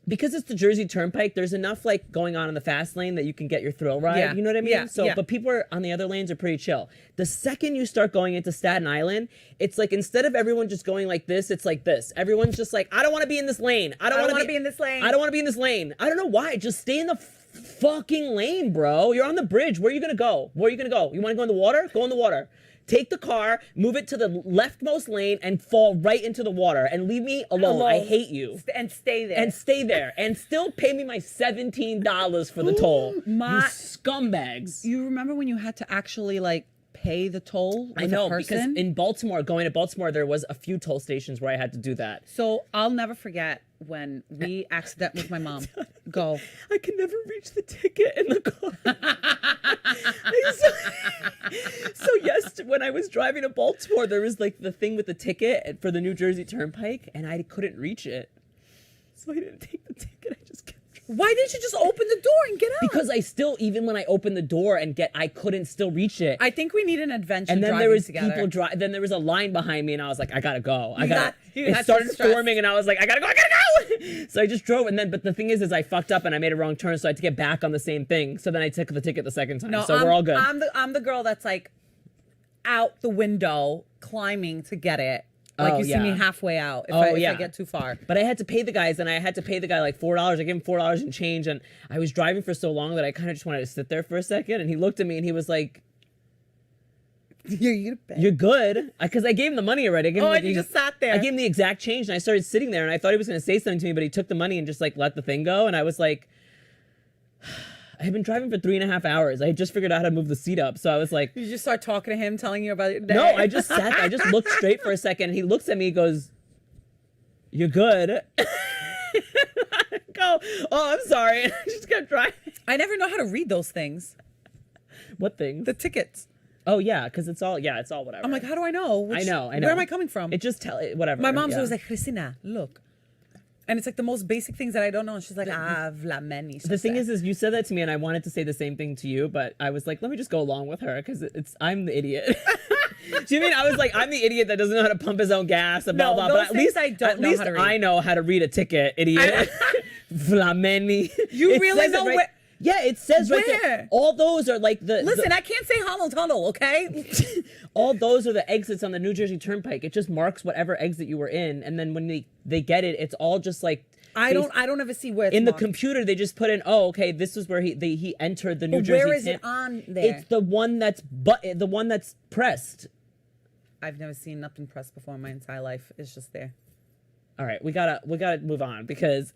Speaker 3: Because it's the Jersey Turnpike, there's enough like going on in the fast lane that you can get your thrill ride.
Speaker 2: Yeah.
Speaker 3: You know what I mean?
Speaker 2: Yeah.
Speaker 3: But people on the other lanes are pretty chill. The second you start going into Staten Island, it's like instead of everyone just going like this, it's like this. Everyone's just like, I don't want to be in this lane. I don't want to be in this lane. I don't want to be in this lane. I don't know why. Just stay in the fucking lane, bro. You're on the bridge. Where are you gonna go? You want to go in the water? Go in the water. Take the car, move it to the leftmost lane, and fall right into the water. And leave me alone. I hate you.
Speaker 2: And stay there.
Speaker 3: And still pay me my $17 for the toll. You scumbags.
Speaker 2: You remember when you had to actually, like, pay the toll with
Speaker 3: I know,
Speaker 2: a person?
Speaker 3: because in Baltimore, going to Baltimore, there was a few toll stations where I had to do that.
Speaker 2: So I'll never forget when we accident with my mom. Go.
Speaker 3: I can never reach the ticket in the car. So yes, when I was driving to Baltimore, there was like the thing with the ticket for the New Jersey Turnpike, and I couldn't reach it. So I didn't take the ticket. I just kept driving.
Speaker 2: Why didn't you just open the door and get out?
Speaker 3: Because even when I opened the door I couldn't still reach it.
Speaker 2: I think we need an adventure.
Speaker 3: And then there was then there was a line behind me, and I was like, I gotta go. It started storming, and I was like, I gotta go. So I just drove, but the thing is I fucked up and I made a wrong turn, so I had to get back on the same thing. So then I took the ticket the second time.
Speaker 2: No,
Speaker 3: we're all good.
Speaker 2: I'm the girl that's like out the window climbing to get it. Like you see me halfway out if I get too far.
Speaker 3: But I had to pay the guys, and I had to pay the guy like $4. I gave him $4 and change, and I was driving for so long that I kind of just wanted to sit there for a second. And he looked at me and he was like, "You're good," because I gave him the money already.
Speaker 2: And you just sat there.
Speaker 3: I gave him the exact change, and I started sitting there, and I thought he was going to say something to me, but he took the money and just like let the thing go, and I was like. I had been driving for 3.5 hours. I had just figured out how to move the seat up. So I was like...
Speaker 2: You just start talking to him, telling you about your day?
Speaker 3: No, I just sat there. I just looked straight for a second. And he looks at me, he goes, "You're good." I go, "Oh, I'm sorry." And I just kept driving.
Speaker 2: I never know how to read those things.
Speaker 3: What things?
Speaker 2: The tickets.
Speaker 3: Oh, yeah, because it's all whatever.
Speaker 2: I'm like, how do I know?
Speaker 3: I know.
Speaker 2: Where am I coming from?
Speaker 3: It just whatever.
Speaker 2: My mom's always like, "Christina, look." And it's like the most basic things that I don't know. And she's like, vlameni.
Speaker 3: The thing is you said that to me, and I wanted to say the same thing to you, but I was like, let me just go along with her, because I'm the idiot. Do you mean I was like, I'm the idiot that doesn't know how to pump his own gas and blah, blah, blah. But at least I know how to read a ticket, idiot. Vlameni.
Speaker 2: You really know
Speaker 3: Yeah, it says right there.
Speaker 2: Where?
Speaker 3: All those are like the...
Speaker 2: Listen, I can't say hollow tunnel, okay?
Speaker 3: all those are the exits on the New Jersey Turnpike. It just marks whatever exit you were in, and then when they get it, it's all just like...
Speaker 2: I don't ever see where it's
Speaker 3: in
Speaker 2: marked.
Speaker 3: the computer, they just put in, oh, okay, this is where he entered the New
Speaker 2: But
Speaker 3: Jersey.
Speaker 2: where is it on there?
Speaker 3: It's the one that's pressed.
Speaker 2: I've never seen nothing pressed before in my entire life. It's just there.
Speaker 3: All right, we gotta move on because,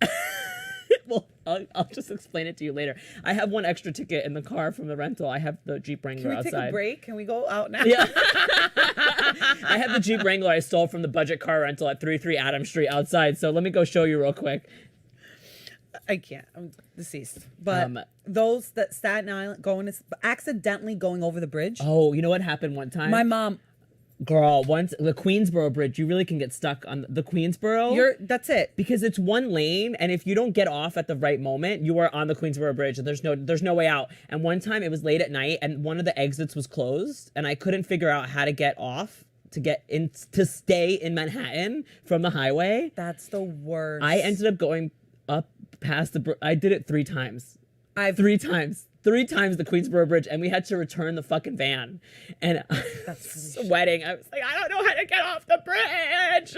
Speaker 3: well, I'll just explain it to you later. I have one extra ticket in the car from the rental. I have the Jeep Wrangler outside.
Speaker 2: Can we take a break? Can we go out now?
Speaker 3: Yeah. I have the Jeep Wrangler I stole from the budget car rental at 33 Adams Street outside. So let me go show you real quick.
Speaker 2: I can't. I'm deceased. But those that Staten Island accidentally going over the bridge.
Speaker 3: Oh, you know what happened one time?
Speaker 2: My mom.
Speaker 3: Girl, once the Queensboro Bridge, you really can get stuck on the Queensboro.
Speaker 2: That's it.
Speaker 3: Because it's one lane, and if you don't get off at the right moment, you are on the Queensboro Bridge, and there's no way out. And one time it was late at night, and one of the exits was closed, and I couldn't figure out how to get off to get in to stay in Manhattan from the highway.
Speaker 2: That's the worst.
Speaker 3: I ended up going up past I did it 3 times. Three times the Queensboro Bridge, and we had to return the fucking van. And I was sweating. I was like, I don't know how to get off the bridge.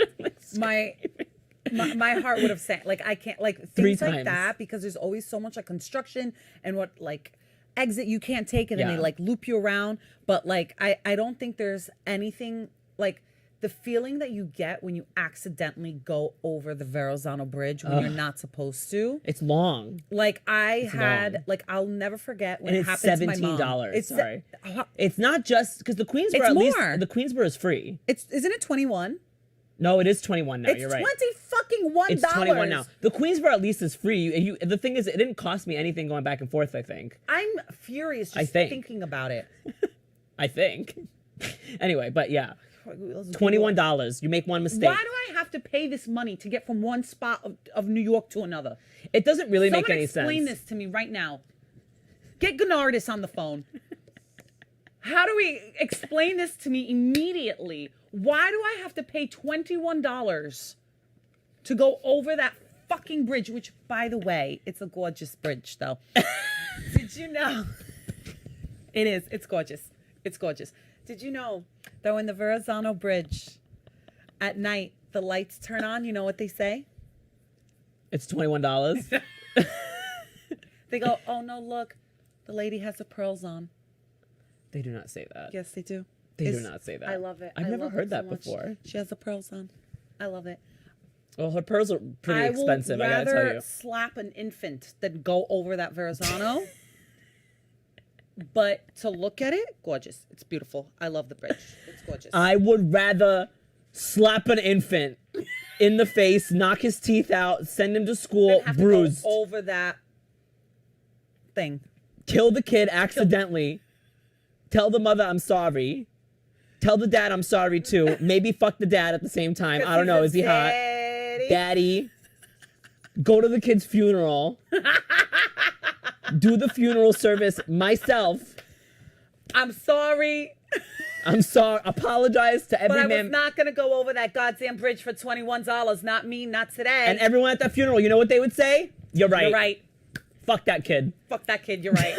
Speaker 3: My heart would have sank. Like, I can't, like, things like that, because there's always so much like construction and what, like, exit you can't take, and then they like loop you around. But like, I don't think there's anything like the feeling that you get when you accidentally go over the Verrazano Bridge when you're not supposed to. It's long.
Speaker 2: Like I'll never forget when it happened to my mom.
Speaker 3: $17. Sorry. It's not just because the Queensboro,
Speaker 2: it's
Speaker 3: at least
Speaker 2: more.
Speaker 3: The Queensboro is free.
Speaker 2: Isn't it 21?
Speaker 3: No, it is 21 now.
Speaker 2: You're right.
Speaker 3: It's
Speaker 2: $21.
Speaker 3: It's 21 now. The Queensboro at least is free. The thing is, it didn't cost me anything going back and forth, I think.
Speaker 2: I'm furious just thinking about it.
Speaker 3: I think. Anyway, but yeah. $21. You make one mistake.
Speaker 2: Why do I have to pay this money to get from one spot of New York to another?
Speaker 3: It doesn't really make any sense.
Speaker 2: Explain this to me right now. Get Gennardis on the phone. How do we explain this to me immediately? Why do I have to pay $21 to go over that fucking bridge? Which, by the way, it's a gorgeous bridge, though. Did you know? It is. It's gorgeous. It's gorgeous. Did you know that when the Verrazano Bridge at night, the lights turn on, you know what they say?
Speaker 3: It's $21.
Speaker 2: They go, oh no, look, the lady has the pearls on.
Speaker 3: They do not say that.
Speaker 2: Yes, they do.
Speaker 3: They do not say that.
Speaker 2: I love it.
Speaker 3: I've never heard that before.
Speaker 2: She has the pearls on. I love it.
Speaker 3: Well, her pearls are pretty expensive, I gotta tell you.
Speaker 2: I would rather slap an infant than go over that Verrazano. But to look at it, gorgeous. It's beautiful. I love the bridge. It's gorgeous.
Speaker 3: I would rather slap an infant in the face, knock his teeth out, send him to school bruised.
Speaker 2: To go over that thing.
Speaker 3: Kill the kid accidentally. Tell the mother I'm sorry. Tell the dad I'm sorry too. Maybe fuck the dad at the same time. I don't know. Is he hot? Daddy. Go to the kid's funeral. Do the funeral service myself.
Speaker 2: I'm sorry.
Speaker 3: I'm sorry. Apologize to every man.
Speaker 2: But I was not going to go over that goddamn bridge for $21. Not me, not today.
Speaker 3: And everyone at that funeral, you know what they would say? You're right.
Speaker 2: You're right.
Speaker 3: Fuck that kid.
Speaker 2: Fuck that kid. You're right.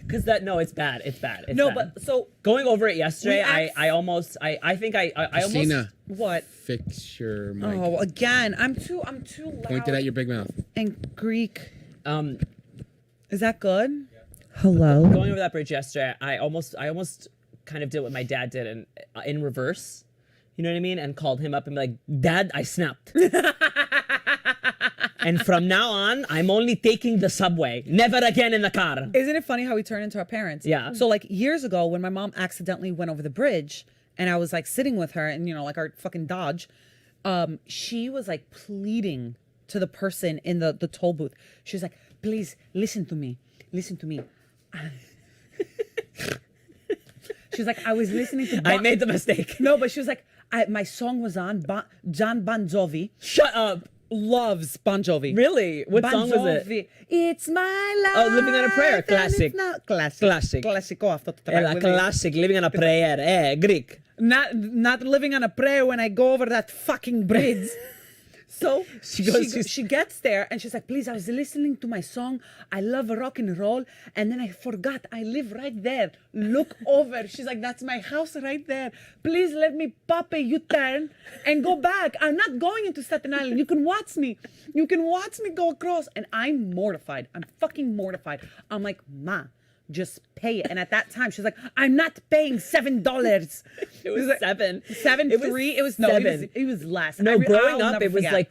Speaker 3: Because it's bad. It's bad. It's
Speaker 2: no,
Speaker 3: bad.
Speaker 2: but so
Speaker 3: going over it yesterday, I almost
Speaker 4: Christina,
Speaker 2: what?
Speaker 4: Fix your mic.
Speaker 2: Oh, again, I'm too loud.
Speaker 4: Point it at your big mouth.
Speaker 2: And Greek. Is that good? Yeah. Hello.
Speaker 3: Going over that bridge yesterday, I almost kind of did what my dad did in reverse. You know what I mean? And called him up and be like, Dad, I snapped. And from now on, I'm only taking the subway. Never again in the car.
Speaker 2: Isn't it funny how we turn into our parents?
Speaker 3: Yeah.
Speaker 2: So like years ago when my mom accidentally went over the bridge and I was like sitting with her and, you know, like our fucking Dodge, she was like pleading to the person in the toll booth. She was like, please listen to me. Listen to me. She was like, I was listening to...
Speaker 3: I made the mistake.
Speaker 2: No, but she was like, my song was on. John Bon Jovi.
Speaker 3: Shut up.
Speaker 2: Loves Bon Jovi.
Speaker 3: Really? What song was it?
Speaker 2: It's my life.
Speaker 3: Oh, Living on a Prayer. Classic.
Speaker 2: Classic.
Speaker 3: Classic. Living on a Prayer. Greek.
Speaker 2: Not living on a prayer when I go over that fucking bridge. So
Speaker 3: She's-
Speaker 2: she gets there and she's like, please, I was listening to my song. I love rock and roll. And then I forgot I live right there. Look over. She's like, that's my house right there. Please let me pop a U-turn and go back. I'm not going into Staten Island. You can watch me. You can watch me go across. And I'm mortified. I'm fucking mortified. I'm like, Ma, just pay it. And at that time, she's like, I'm not paying $7.
Speaker 3: It was
Speaker 2: like,
Speaker 3: 7.
Speaker 2: 7
Speaker 3: It was
Speaker 2: 3. It was no.
Speaker 3: 7.
Speaker 2: It was less.
Speaker 3: No,
Speaker 2: I'll
Speaker 3: growing up,
Speaker 2: never
Speaker 3: it was
Speaker 2: forget.
Speaker 3: like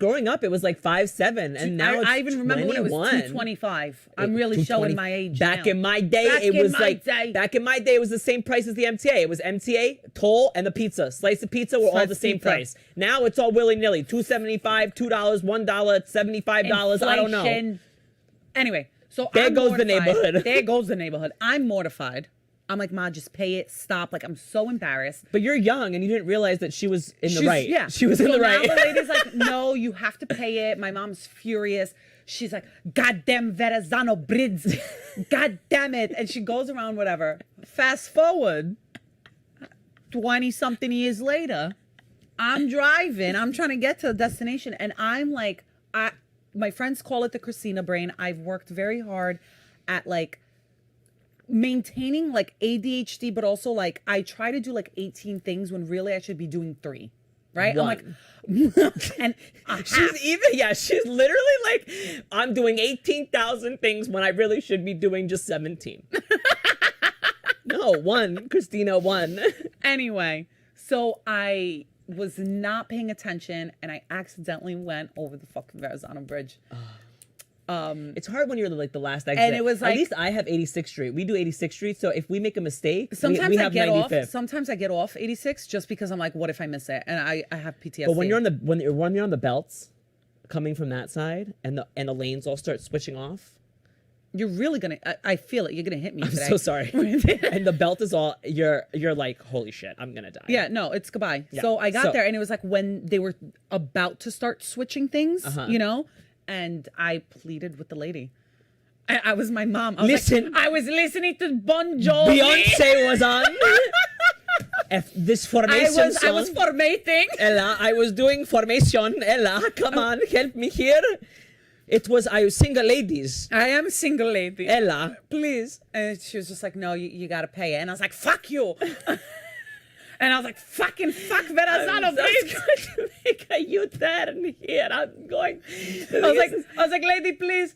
Speaker 3: 5-7, and now it's
Speaker 2: I even remember when it was
Speaker 3: 21.
Speaker 2: $2.25. I'm really showing my age.
Speaker 3: Back
Speaker 2: now.
Speaker 3: in my day,
Speaker 2: Back
Speaker 3: it
Speaker 2: in
Speaker 3: was
Speaker 2: my
Speaker 3: like
Speaker 2: day.
Speaker 3: back in my day, it was the same price as the MTA. It was MTA, toll, and the pizza. Slice of pizza were all
Speaker 2: Slice
Speaker 3: the
Speaker 2: of
Speaker 3: same
Speaker 2: pizza.
Speaker 3: price. Now it's all willy nilly. $2.75, $2, $1, $75. I don't know.
Speaker 2: Inflation. Anyway, so
Speaker 3: There
Speaker 2: I'm
Speaker 3: goes the
Speaker 2: mortified.
Speaker 3: neighborhood.
Speaker 2: There goes the neighborhood. I'm mortified. I'm like, Ma, just pay it. Stop. Like, I'm so embarrassed.
Speaker 3: But you're young, and you didn't realize that she was in the right.
Speaker 2: Yeah.
Speaker 3: She was in the right.
Speaker 2: Now the lady's like, no, you have to pay it. My mom's furious. She's like, goddamn Verrazano Bridge. God damn it. And she goes around, whatever. Fast forward 20-something years later, I'm driving. I'm trying to get to the destination. And I'm like, my friends call it the Christina brain. I've worked very hard at like maintaining like ADHD, but also like I try to do like 18 things when really I should be doing 3. Right?
Speaker 3: One.
Speaker 2: I'm like, and
Speaker 3: she's literally like, I'm doing 18,000 things when I really should be doing just 17. No, 1, Christina, 1.
Speaker 2: anyway, so I was not paying attention and I accidentally went over the fucking Verrazano Bridge.
Speaker 3: It's hard when you're like the last exit.
Speaker 2: And it was like,
Speaker 3: at least I have 86th Street. We do 86th Street, so if we make a mistake,
Speaker 2: sometimes
Speaker 3: we
Speaker 2: I
Speaker 3: have
Speaker 2: get
Speaker 3: 95th.
Speaker 2: off. Sometimes I get off 86 just because I'm like, what if I miss it? And I have PTSD.
Speaker 3: But when you're on the when you're on the belts, coming from that side, and the lanes all start switching off.
Speaker 2: you're really gonna. I feel it. You're gonna hit me
Speaker 3: I'm
Speaker 2: today.
Speaker 3: so sorry. And the belt is all. You're like, holy shit, I'm gonna die.
Speaker 2: Yeah, no, it's goodbye.
Speaker 3: Yeah.
Speaker 2: So I got
Speaker 3: So-
Speaker 2: there and it was like when they were about to start switching things, you know, and I pleaded with the lady. I was my mom. I was
Speaker 3: Listen.
Speaker 2: like, I was listening to Bon Jovi.
Speaker 3: Beyonce was on. This formation
Speaker 2: I was
Speaker 3: song.
Speaker 2: formating.
Speaker 3: Ella, I was doing formation. Ella, come on, help me here. It was I was single ladies.
Speaker 2: I am a single lady.
Speaker 3: Ella.
Speaker 2: Please. And she was just like, no, you got to pay it. And I was like, fuck you. And I was like, fuck Verrazano,
Speaker 3: I'm
Speaker 2: please.
Speaker 3: just going to make a U-turn here. I'm going.
Speaker 2: I was like, lady, please.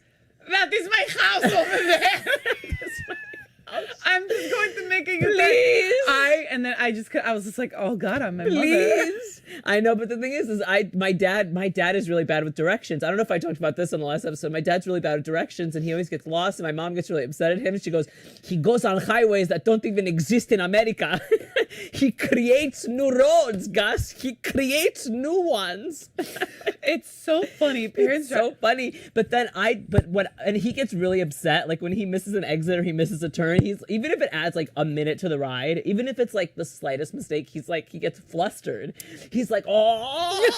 Speaker 2: That is my house over there. I'm just going to make a U-turn.
Speaker 3: Please.
Speaker 2: I was just like, oh God, I'm my mother.
Speaker 3: Please. I know, but the thing is my dad is really bad with directions. I don't know if I talked about this on the last episode. My dad's really bad with directions and he always gets lost and my mom gets really upset at him. She goes, he goes on highways that don't even exist in America. He creates new roads, Gus. He creates new ones.
Speaker 2: It's so funny. Parents
Speaker 3: It's so funny. But then and he gets really upset, like when he misses an exit or he misses a turn, even if it adds like a minute to the ride, even if it's like the slightest mistake, he gets flustered. He's like, oh,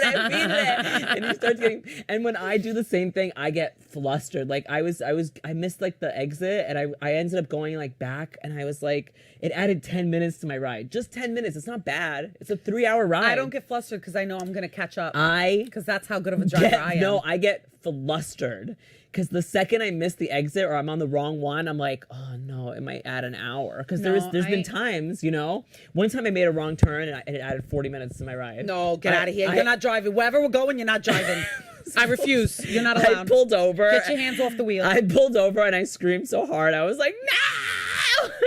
Speaker 3: and he starts getting, and when I do the same thing, I get flustered. Like I missed like the exit and I ended up going like back and I was like, it added 10 minutes to my ride. Just 10 minutes. It's not bad. It's a 3-hour ride.
Speaker 2: I don't get flustered because I know I'm going to catch up.
Speaker 3: I
Speaker 2: Because that's how good of a driver I am.
Speaker 3: No, I get flustered. Because the second I miss the exit or I'm on the wrong one, I'm like, oh no, it might add an hour. Because there's been times, you know. One time I made a wrong turn and it added 40 minutes to my ride.
Speaker 2: No, get out of here. You're not driving. Wherever we're going, you're not driving. I refuse. You're not allowed.
Speaker 3: I pulled over.
Speaker 2: Get your hands off the wheel.
Speaker 3: I pulled over and I screamed so hard. I was like, no!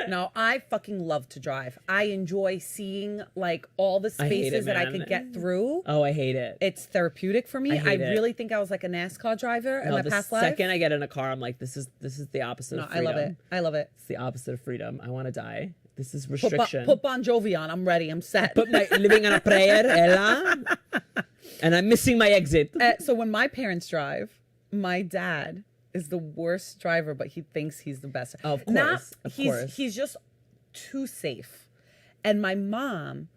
Speaker 2: No, I fucking love to drive. I enjoy seeing like all the
Speaker 3: I hate
Speaker 2: spaces
Speaker 3: it,
Speaker 2: that I
Speaker 3: man.
Speaker 2: could get through.
Speaker 3: Oh, I hate it.
Speaker 2: It's therapeutic for me.
Speaker 3: I
Speaker 2: I
Speaker 3: hate it.
Speaker 2: really think I was like a NASCAR driver in my
Speaker 3: the
Speaker 2: past life.
Speaker 3: second I get in a car, I'm like, this is the opposite
Speaker 2: No,
Speaker 3: of
Speaker 2: I
Speaker 3: freedom.
Speaker 2: love it. I love it.
Speaker 3: It's the opposite of freedom. I want to die. This is
Speaker 2: Put
Speaker 3: restriction.
Speaker 2: Bon Jovi on. I'm ready. I'm set.
Speaker 3: Put my living on a prayer, Ella. And I'm missing my exit.
Speaker 2: So when my parents drive, my dad is the worst driver, but he thinks he's the best.
Speaker 3: Oh, of course. Of course.
Speaker 2: He's just too safe. And my mom,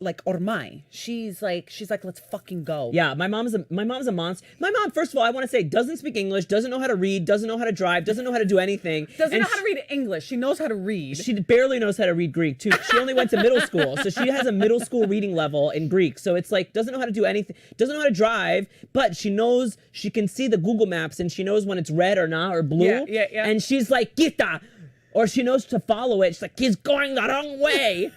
Speaker 2: like ormai. She's like, let's fucking go.
Speaker 3: Yeah, my mom's a monster. My mom, first of all, I want to say, doesn't speak English, doesn't know how to read, doesn't know how to drive, doesn't know how to do anything.
Speaker 2: Doesn't know how to read English. She knows how to read.
Speaker 3: She barely knows how to read Greek too. She only went to middle school, so she has a middle school reading level in Greek. So it's like doesn't know how to do anything, doesn't know how to drive, but she knows she can see the Google Maps and she knows when it's red or not or blue.
Speaker 2: Yeah.
Speaker 3: And she's like, Kita, or she knows to follow it. She's like, he's going the wrong way.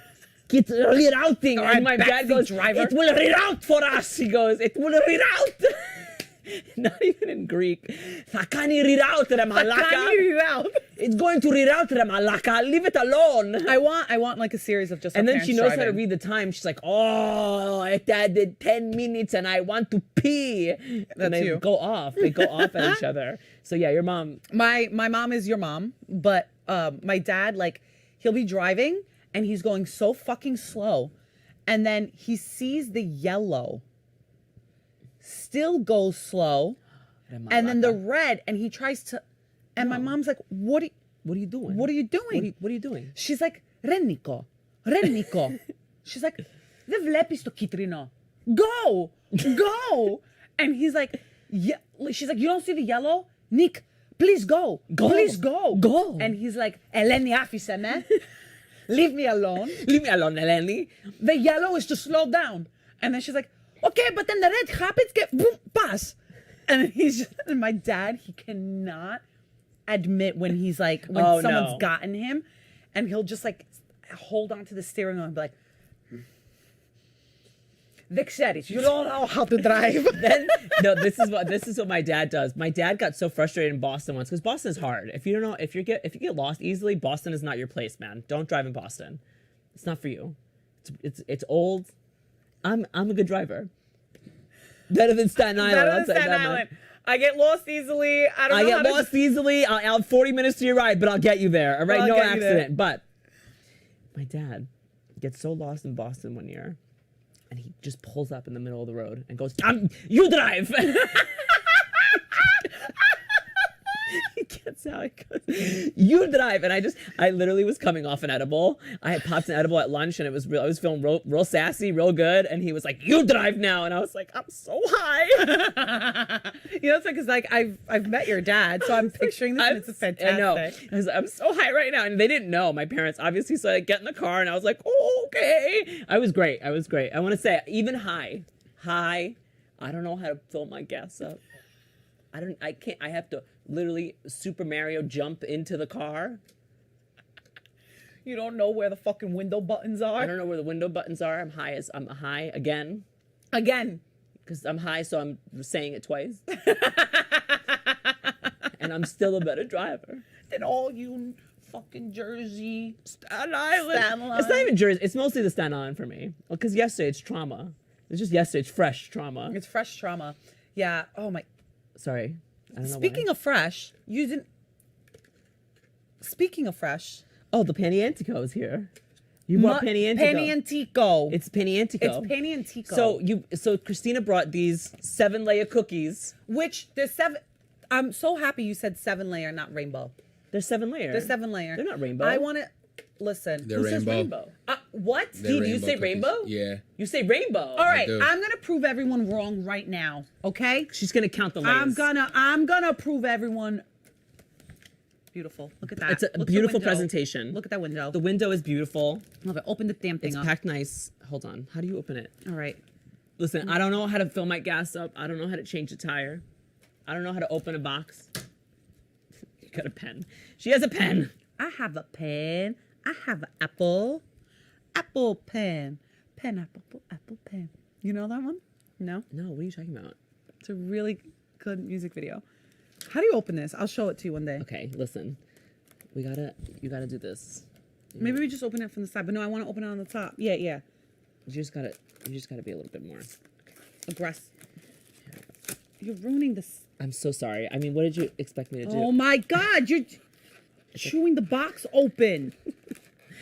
Speaker 3: Get rerouting.
Speaker 2: Right,
Speaker 3: And my dad goes,
Speaker 2: driver.
Speaker 3: it will reroute for us. He goes, it will reroute. Not even in Greek. Sakani reroute, Malaka. It's going to reroute, Malaka. Leave it alone.
Speaker 2: I want like a series of just.
Speaker 3: And then she knows how to read the time. She's like, oh, it added 10 minutes and I want to pee. And they go off. They go off at each other. So yeah, your mom.
Speaker 2: My mom is your mom, but my dad, like, he'll be driving and he's going so fucking slow. And then he sees the yellow, still goes slow, and then the red, and he tries to, and my mom's like, what are you doing? What are you doing?
Speaker 3: What are you doing?
Speaker 2: She's like, Reniko. She's like, "Δεν βλέπεις το κίτρινο. Go. And he's like, yeah. She's like, you don't see the yellow? Nick, please go. Please go. And he's like, Eleni, άφησε με. Leave me alone.
Speaker 3: Leave me alone, Eleni.
Speaker 2: The yellow is to slow down. And then she's like, okay, but then the red happens, get boom, pass. And and my dad, he cannot admit when he's like, when someone's gotten him, and he'll just like hold on to the steering wheel and be like, δεν ξέρεις, you don't know how to drive.
Speaker 3: Then no, this is what my dad does. My dad got so frustrated in Boston once because Boston is hard. If you don't know, if you get lost easily, Boston is not your place, man. Don't drive in Boston. It's not for you. It's old. I'm a good driver. Better than Staten Island.
Speaker 2: I get lost easily. I
Speaker 3: get lost easily. I'll have 40 minutes to your ride, but I'll get you there. All right, no accident. But my dad gets so lost in Boston one year, and he just pulls up in the middle of the road and goes, "You drive." He gets out. He goes, "You drive," and I literally was coming off an edible. I had popped an edible at lunch, and I was feeling real sassy, real good, and he was like, "You drive now," and I was like, "I'm so high."
Speaker 2: You know, it's like, 'cause like I've met your dad, so I'm picturing this, and it's fantastic.
Speaker 3: I know. I'm so high right now, and they didn't know. My parents obviously, so I get in the car, and I was like, "Oh, okay." I was great. I want to say, even high. I don't know how to fill my gas up. I can't. I have to literally Super Mario jump into the car.
Speaker 2: You don't know where the fucking window buttons are?
Speaker 3: I don't know where the window buttons are. I'm high again. Because I'm high, so I'm saying it twice. And I'm still a better driver
Speaker 2: than all you fucking Jersey,
Speaker 3: Staten Island. It's not even Jersey. It's mostly the Staten Island for me. Well, because yesterday it's trauma. It's just yesterday. It's fresh trauma.
Speaker 2: It's fresh trauma. Yeah. Oh my.
Speaker 3: Sorry. I don't know
Speaker 2: Speaking of fresh, Speaking of fresh.
Speaker 3: Oh, the Penny Antico is here. You brought Penny Antico.
Speaker 2: Penny Antico.
Speaker 3: It's Penny Antico.
Speaker 2: It's Penny Antico.
Speaker 3: So Christina brought these 7-layer cookies.
Speaker 2: Which there's 7. I'm so happy you said 7-layer, not rainbow.
Speaker 3: They're 7-layer.
Speaker 2: They're 7-layer.
Speaker 3: They're not rainbow.
Speaker 2: I want to listen.
Speaker 4: They're
Speaker 3: Who
Speaker 4: rainbow.
Speaker 3: says rainbow?
Speaker 2: What?
Speaker 3: Did you say
Speaker 4: cookies.
Speaker 3: rainbow?
Speaker 4: Yeah.
Speaker 3: You say rainbow.
Speaker 2: All right,
Speaker 4: do.
Speaker 2: I'm gonna prove everyone wrong right now. Okay?
Speaker 3: She's gonna count the layers.
Speaker 2: I'm gonna prove everyone. Beautiful. Look at that.
Speaker 3: It's a
Speaker 2: Look at the
Speaker 3: beautiful
Speaker 2: window.
Speaker 3: presentation.
Speaker 2: Look at that window.
Speaker 3: The window is beautiful.
Speaker 2: Love it. Open the damn thing
Speaker 3: It's
Speaker 2: up.
Speaker 3: packed nice. Hold on. How do you open it?
Speaker 2: All right.
Speaker 3: Listen, I don't know how to fill my gas up. I don't know how to change a tire. I don't know how to open a box. You got a pen. She has a pen.
Speaker 2: I have a pen. I have an apple. Apple pen. Pen, apple pen. You know that one? No?
Speaker 3: No, what are you talking about?
Speaker 2: It's a really good music video. How do you open this? I'll show it to you one day.
Speaker 3: Okay, listen. You gotta do this.
Speaker 2: Maybe we just open it from the side, but no, I want to open it on the top. Yeah.
Speaker 3: You just gotta be a little bit more
Speaker 2: Aggressive. You're ruining this.
Speaker 3: I'm so sorry. I mean, what did you expect me to do?
Speaker 2: Oh my God, you're chewing the box open.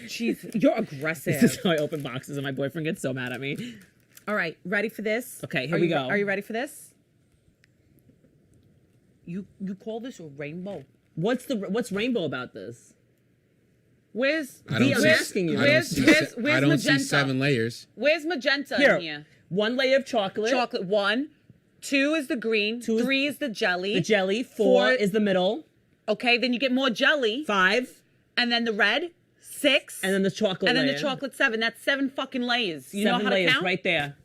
Speaker 2: Jeez, you're aggressive.
Speaker 3: This is how I open boxes, and my boyfriend gets so mad at me.
Speaker 2: All right, ready for this?
Speaker 3: Okay, here we go.
Speaker 2: Are you ready for this? You call this a rainbow?
Speaker 3: What's rainbow about this?
Speaker 2: Where's
Speaker 4: I don't
Speaker 3: I'm
Speaker 4: see,
Speaker 3: asking you.
Speaker 4: I don't
Speaker 2: Where's-
Speaker 4: see,
Speaker 2: where's-
Speaker 4: I
Speaker 2: where's
Speaker 4: don't see
Speaker 2: magenta?
Speaker 4: 7 layers.
Speaker 2: where's magenta
Speaker 3: Here,
Speaker 2: in here?
Speaker 3: 1 layer of chocolate.
Speaker 2: Chocolate 1, 2 is the green,
Speaker 3: Two is-
Speaker 2: 3 is the jelly.
Speaker 3: The jelly. 4
Speaker 2: Four-
Speaker 3: is the middle.
Speaker 2: Okay, then you get more jelly,
Speaker 3: 5,
Speaker 2: and then the red 6,
Speaker 3: and then the chocolate
Speaker 2: and then
Speaker 3: layer.
Speaker 2: the chocolate 7. That's 7 fucking layers. You
Speaker 3: 7
Speaker 2: know how
Speaker 3: layers
Speaker 2: to count?
Speaker 3: right there.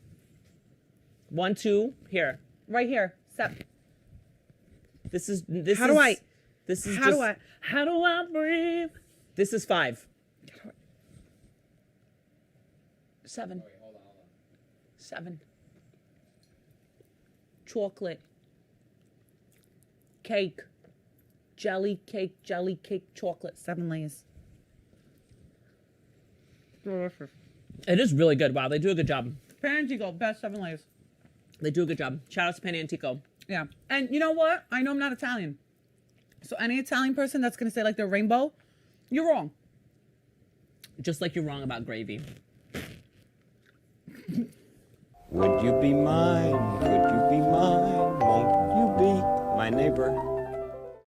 Speaker 3: 1, 2, here.
Speaker 2: Right here. 7.
Speaker 3: This is
Speaker 2: How
Speaker 3: is,
Speaker 2: do I-
Speaker 3: This is
Speaker 2: How
Speaker 3: just,
Speaker 2: do I breathe?
Speaker 3: This is 5.
Speaker 2: 7. 7. Chocolate. Cake. Jelly cake, chocolate. 7 layers.
Speaker 3: It is really good. Wow, they do a good job.
Speaker 2: Pan Antico, best 7 layers.
Speaker 3: They do a good job. Shout out to Pan Antico.
Speaker 2: Yeah. And you know what? I know I'm not Italian. So any Italian person that's going to say like they're rainbow, you're wrong.
Speaker 3: Just like you're wrong about gravy.
Speaker 1: Would you be mine? Could you be mine? Won't you be my neighbor?